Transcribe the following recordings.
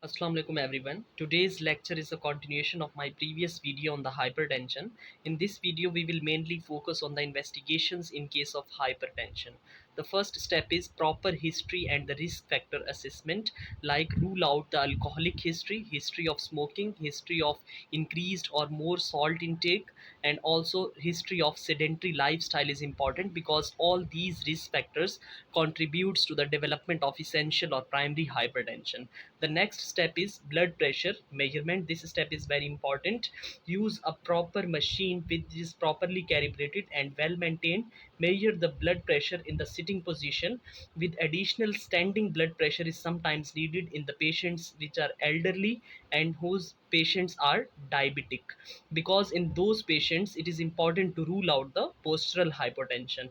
Assalamu alaikum everyone. Today's lecture is a continuation of my previous video on the hypertension. In this video, we will mainly focus on the investigations in case of hypertension. The first step is proper history and the risk factor assessment, like rule out the alcoholic history, history of smoking, history of increased or more salt intake, and also history of sedentary lifestyle is important because all these risk factors contributes to the development of essential or primary hypertension. The next step is blood pressure measurement. This step is very important. Use a proper machine which is properly calibrated and well maintained. Measure the blood pressure in the sitting position. With additional standing blood pressure is sometimes needed in the patients which are elderly and whose patients are diabetic, because in those patients it is important to rule out the postural hypertension.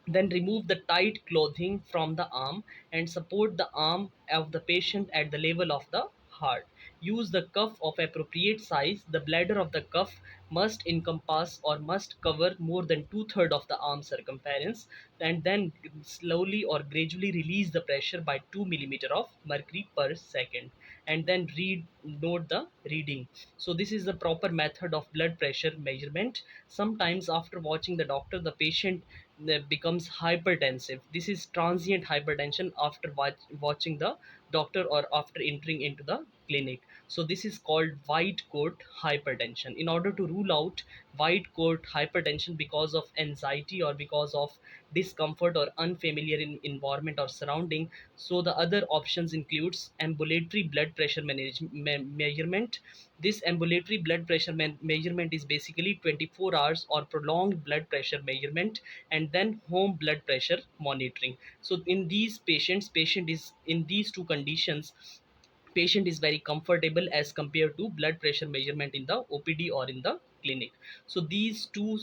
Then remove the tight clothing from the arm and support the arm of the patient at the level of the heart. Use the cuff of appropriate size. The bladder of the cuff must encompass or must cover more than two-thirds of the arm circumference, and then slowly or gradually release the pressure by 2 millimeter of mercury per second, and then note the reading. So this is the proper method of blood pressure measurement. Sometimes after watching the doctor, the patient becomes hypertensive. This is transient hypertension after watching the doctor or after entering into the clinic. So this is called white coat hypertension. In order to rule out white coat hypertension because of anxiety or because of discomfort or unfamiliar environment or surrounding, so the other options includes ambulatory blood pressure measurement. This ambulatory blood pressure measurement is basically 24 hours or prolonged blood pressure measurement, and then home blood pressure monitoring. So in these patients, patient is in these two conditions, patient is very comfortable as compared to blood pressure measurement in the OPD or in the clinic. So these two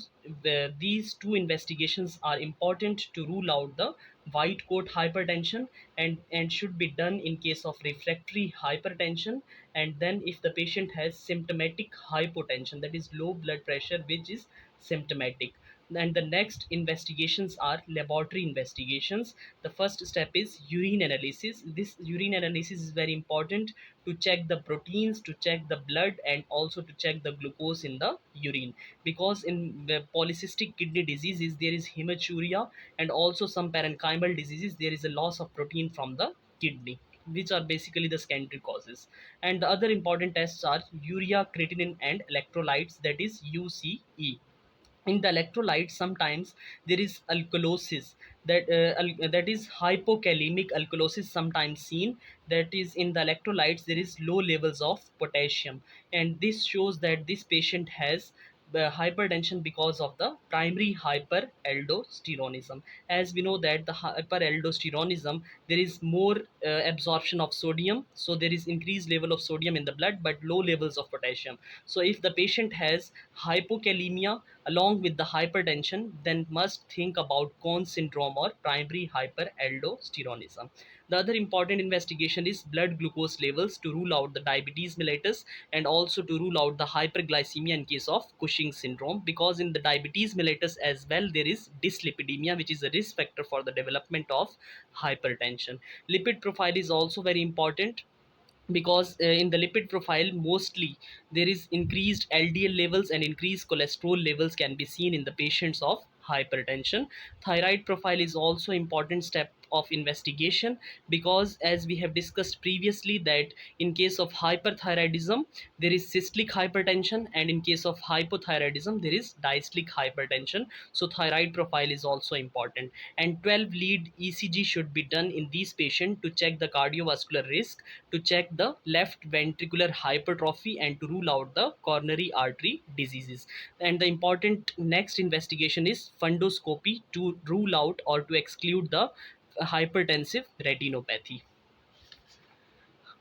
investigations are important to rule out the white coat hypertension, and should be done in case of refractory hypertension, and then if the patient has symptomatic hypotension, that is low blood pressure which is symptomatic. And the next investigations are laboratory investigations. The first step is urine analysis. This urine analysis is very important to check the proteins, to check the blood, and also to check the glucose in the urine, because in the polycystic kidney diseases there is hematuria, and also some parenchymal diseases there is a loss of protein from the kidney, which are basically the secondary causes. And the other important tests are urea creatinine and electrolytes, that is UCE. In the electrolytes sometimes there is alkalosis, that is hypokalemic alkalosis sometimes seen. That is, in the electrolytes there is low levels of potassium, and this shows that this patient has hypertension because of the primary hyperaldosteronism. As we know that the hyperaldosteronism, there is more absorption of sodium, so there is increased level of sodium in the blood but low levels of potassium. So if the patient has hypokalemia along with the hypertension, then must think about Cushing syndrome or primary hyperaldosteronism. The other important investigation is blood glucose levels to rule out the diabetes mellitus, and also to rule out the hyperglycemia in case of Cushing syndrome, because in the diabetes mellitus as well there is dyslipidemia, which is a risk factor for the development of hypertension. Lipid profile is also very important, because in the lipid profile mostly there is increased LDL levels and increased cholesterol levels can be seen in the patients of hypertension. Thyroid profile is also important step of investigation, because as we have discussed previously that in case of hyperthyroidism there is systolic hypertension, and in case of hypothyroidism there is diastolic hypertension. So thyroid profile is also important, and 12 lead ECG should be done in these patients to check the cardiovascular risk, to check the left ventricular hypertrophy, and to rule out the coronary artery diseases. And the important next investigation is fundoscopy to rule out or to exclude the hypertensive retinopathy.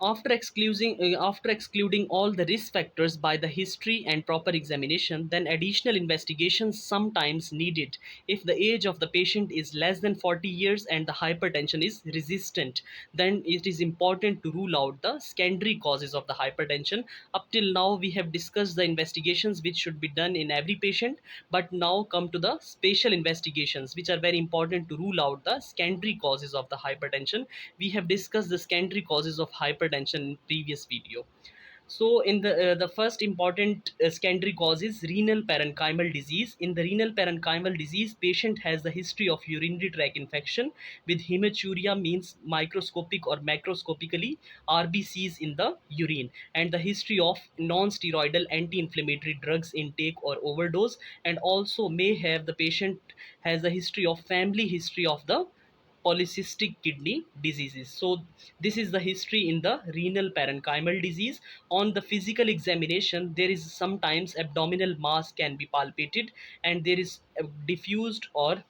After excluding all the risk factors by the history and proper examination, then additional investigations sometimes needed. If the age of the patient is less than 40 years and the hypertension is resistant, then it is important to rule out the secondary causes of the hypertension. Up till now we have discussed the investigations which should be done in every patient, but now come to the spatial investigations which are very important to rule out the secondary causes of the hypertension. We have discussed the secondary causes of hypertension hypertension in previous video. So, in the first important secondary cause is renal parenchymal disease. In the renal parenchymal disease, patient has the history of urinary tract infection with hematuria, means microscopic or macroscopically RBCs in the urine, and the history of non-steroidal anti-inflammatory drugs intake or overdose, and also may have the patient has a history of family history of the polycystic kidney diseases. So this is the history in the renal parenchymal disease. On the physical examination, there is sometimes abdominal mass can be palpated, and there is diffused or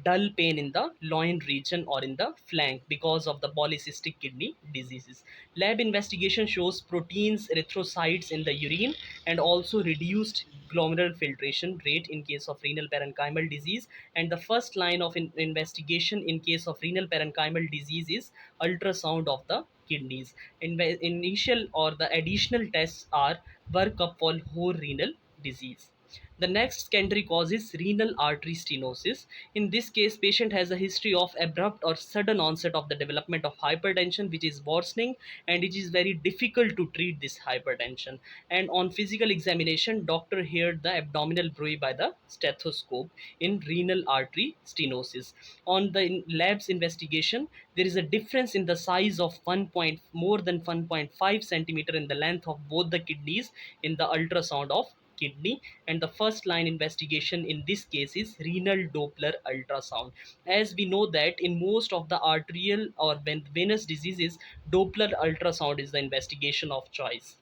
dull pain in the loin region or in the flank because of the polycystic kidney diseases. Lab investigation shows proteins, erythrocytes in the urine, and also reduced glomerular filtration rate in case of renal parenchymal disease. And the first line of investigation in case of renal parenchymal disease is ultrasound of the kidneys. Initial or the additional tests are workup for whole renal disease. The next secondary cause is renal artery stenosis. In this case, patient has a history of abrupt or sudden onset of the development of hypertension, which is worsening, and it is very difficult to treat this hypertension. And on physical examination, doctor heard the abdominal bruit by the stethoscope in renal artery stenosis. On the lab's investigation, there is a difference in the size of 1 point more than 1.5 centimeter in the length of both the kidneys in the ultrasound of kidney, and the first line investigation in this case is renal doppler ultrasound. As we know that in most of the arterial or venous diseases, doppler ultrasound is the investigation of choice.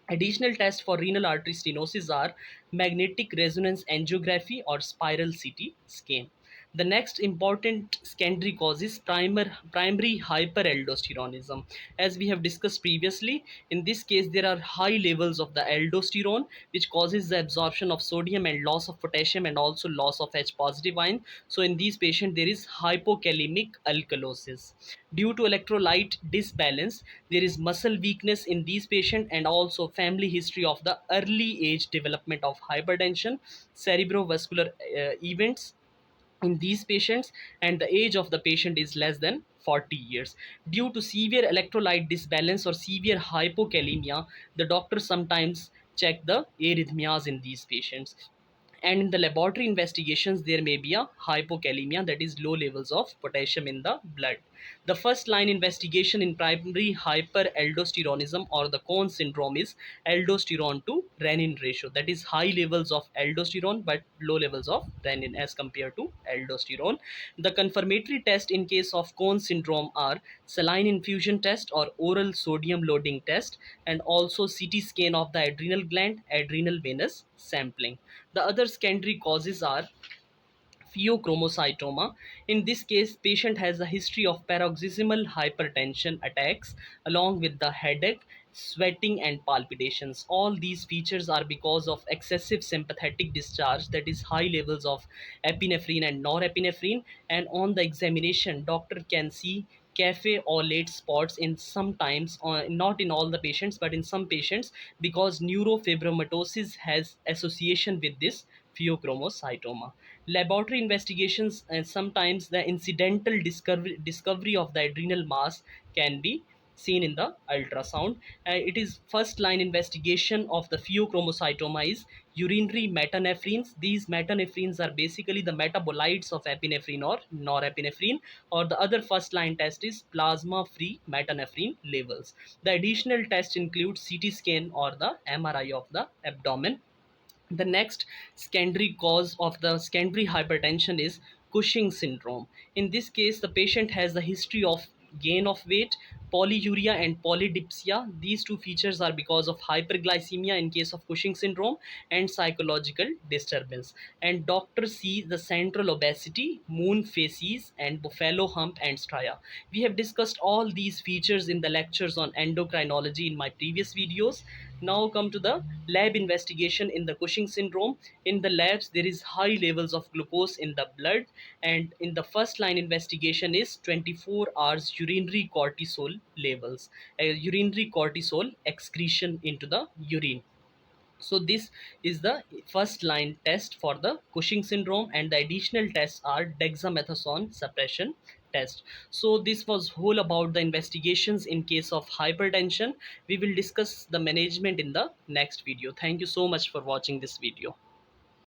Additional tests for renal artery stenosis are magnetic resonance angiography or spiral CT scan. The next important secondary cause is primary hyperaldosteronism. As we have discussed previously, in this case there are high levels of the aldosterone, which causes the absorption of sodium and loss of potassium and also loss of H positive ion. So in these patients there is hypokalemic alkalosis. Due to electrolyte disbalance, there is muscle weakness in these patients, and also family history of the early age development of hypertension, cerebrovascular events in these patients, and the age of the patient is less than 40 years. Due to severe electrolyte disbalance or severe hypokalemia, the doctor sometimes check the arrhythmias in these patients. And in the laboratory investigations, there may be a hypokalemia, that is low levels of potassium in the blood. The first line investigation in primary hyperaldosteronism or the Cone syndrome is aldosterone to renin ratio, that is high levels of aldosterone but low levels of renin as compared to aldosterone. The confirmatory test in case of Cone syndrome are saline infusion test or oral sodium loading test, and also CT scan of the adrenal gland, adrenal venous sampling. The other secondary causes are pheochromocytoma. In this case, patient has a history of paroxysmal hypertension attacks along with the headache, sweating and palpitations. All these features are because of excessive sympathetic discharge, that is high levels of epinephrine and norepinephrine. And on the examination, doctor can see cafe or late spots in sometimes, not in all the patients but in some patients, because neurofibromatosis has association with this pheochromocytoma. Laboratory investigations and sometimes the incidental discovery of the adrenal mass can be seen in the ultrasound. It is first line investigation of the pheochromocytoma is urinary metanephrines. These metanephrines are basically the metabolites of epinephrine or norepinephrine, or the other first line test is plasma free metanephrine levels. The additional test includes CT scan or the MRI of the abdomen. The next secondary cause of the secondary hypertension is Cushing syndrome. In this case, the patient has a history of gain of weight, polyuria, and polydipsia. These two features are because of hyperglycemia in case of Cushing syndrome and psychological disturbance. And doctors see the central obesity, moon faces, and buffalo hump and stria. We have discussed all these features in the lectures on endocrinology in my previous videos. Now come to the lab investigation in the Cushing syndrome. In the labs, there is high levels of glucose in the blood, and in the first line investigation is 24 hours urinary cortisol levels, urinary cortisol excretion into the urine. So this is the first line test for the Cushing syndrome, and the additional tests are dexamethasone suppression test. So this was whole about the investigations in case of hypertension. We will discuss the management in the next video. Thank you so much for watching this video.